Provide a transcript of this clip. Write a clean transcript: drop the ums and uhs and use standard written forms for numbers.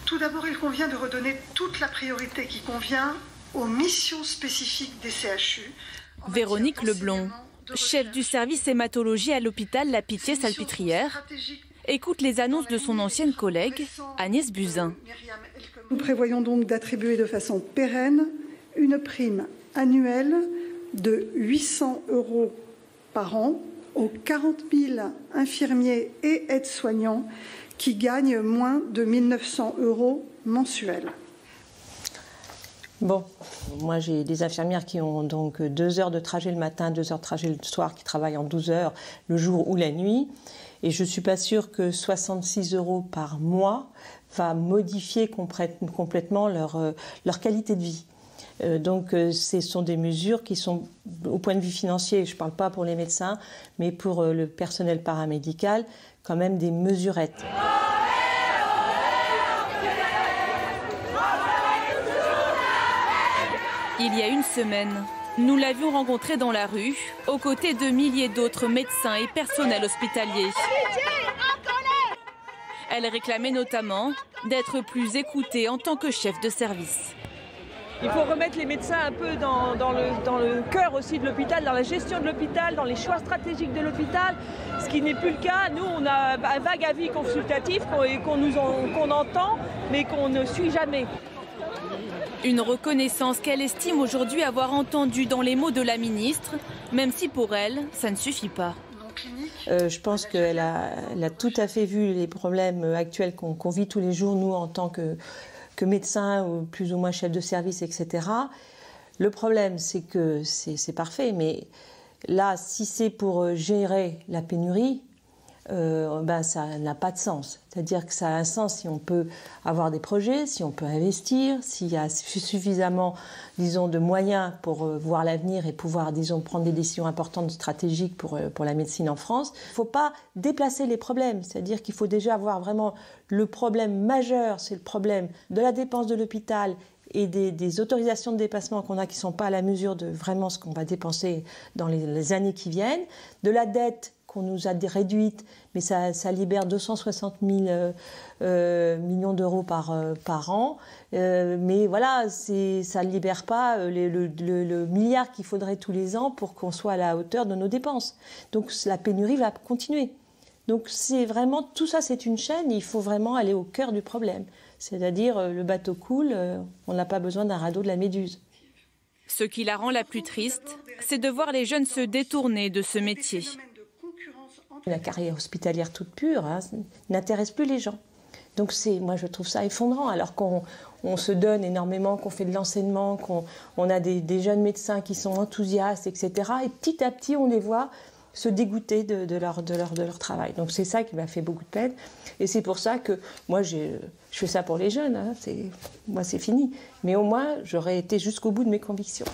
Tout d'abord, il convient de redonner toute la priorité qui convient aux missions spécifiques des CHU. Véronique Leblond, chef du service hématologie à l'hôpital La Pitié-Salpêtrière, écoute les annonces de son ancienne collègue Agnès Buzyn. Nous prévoyons donc d'attribuer de façon pérenne une prime annuelle de 800 € par an aux 40 000 infirmiers et aides-soignants qui gagnent moins de 1 900 € mensuels. Bon, moi j'ai des infirmières qui ont donc 2 heures de trajet le matin, 2 heures de trajet le soir, qui travaillent en 12 heures le jour ou la nuit. Et je ne suis pas sûre que 66 € par mois va modifier complètement leur qualité de vie. Donc ce sont des mesures qui sont, au point de vue financier, je ne parle pas pour les médecins, mais pour le personnel paramédical, quand même des mesurettes. Il y a une semaine, nous l'avions rencontrée dans la rue, aux côtés de milliers d'autres médecins et personnels hospitaliers. Elle réclamait notamment d'être plus écoutée en tant que chef de service. Il faut remettre les médecins un peu dans le cœur aussi de l'hôpital, dans la gestion de l'hôpital, dans les choix stratégiques de l'hôpital, ce qui n'est plus le cas. Nous, on a un vague avis consultatif qu'on entend, mais qu'on ne suit jamais. Une reconnaissance qu'elle estime aujourd'hui avoir entendue dans les mots de la ministre, même si pour elle, ça ne suffit pas. Je pense qu'elle a tout à fait vu les problèmes actuels qu'on vit tous les jours, nous, en tant que médecins ou plus ou moins chefs de service, etc. Le problème, c'est que c'est parfait, mais là, si c'est pour gérer la pénurie, ça n'a pas de sens. C'est-à-dire que ça a un sens si on peut avoir des projets, si on peut investir, s'il y a suffisamment, disons, de moyens pour voir l'avenir et pouvoir, disons, prendre des décisions importantes, stratégiques pour la médecine en France. Il ne faut pas déplacer les problèmes. C'est-à-dire qu'il faut déjà avoir vraiment le problème majeur, c'est le problème de la dépense de l'hôpital et des autorisations de dépassement qu'on a qui ne sont pas à la mesure de vraiment ce qu'on va dépenser dans les années qui viennent, de la dette qu'on nous a réduite, mais ça libère 260 000 millions d'euros par an. Mais voilà, ça ne libère pas le milliard qu'il faudrait tous les ans pour qu'on soit à la hauteur de nos dépenses. Donc la pénurie va continuer. Donc c'est vraiment, tout ça c'est une chaîne, il faut vraiment aller au cœur du problème. C'est-à-dire le bateau coule, on n'a pas besoin d'un radeau de la Méduse. Ce qui la rend la plus triste, c'est de voir les jeunes se détourner de ce métier. La carrière hospitalière toute pure n'intéresse plus les gens. Donc moi je trouve ça effondrant, alors qu'on se donne énormément, qu'on fait de l'enseignement, qu'on a des jeunes médecins qui sont enthousiastes, etc. Et petit à petit on les voit se dégoûter de leur travail. Donc c'est ça qui m'a fait beaucoup de peine. Et c'est pour ça que moi je fais ça pour les jeunes, moi c'est fini. Mais au moins j'aurais été jusqu'au bout de mes convictions.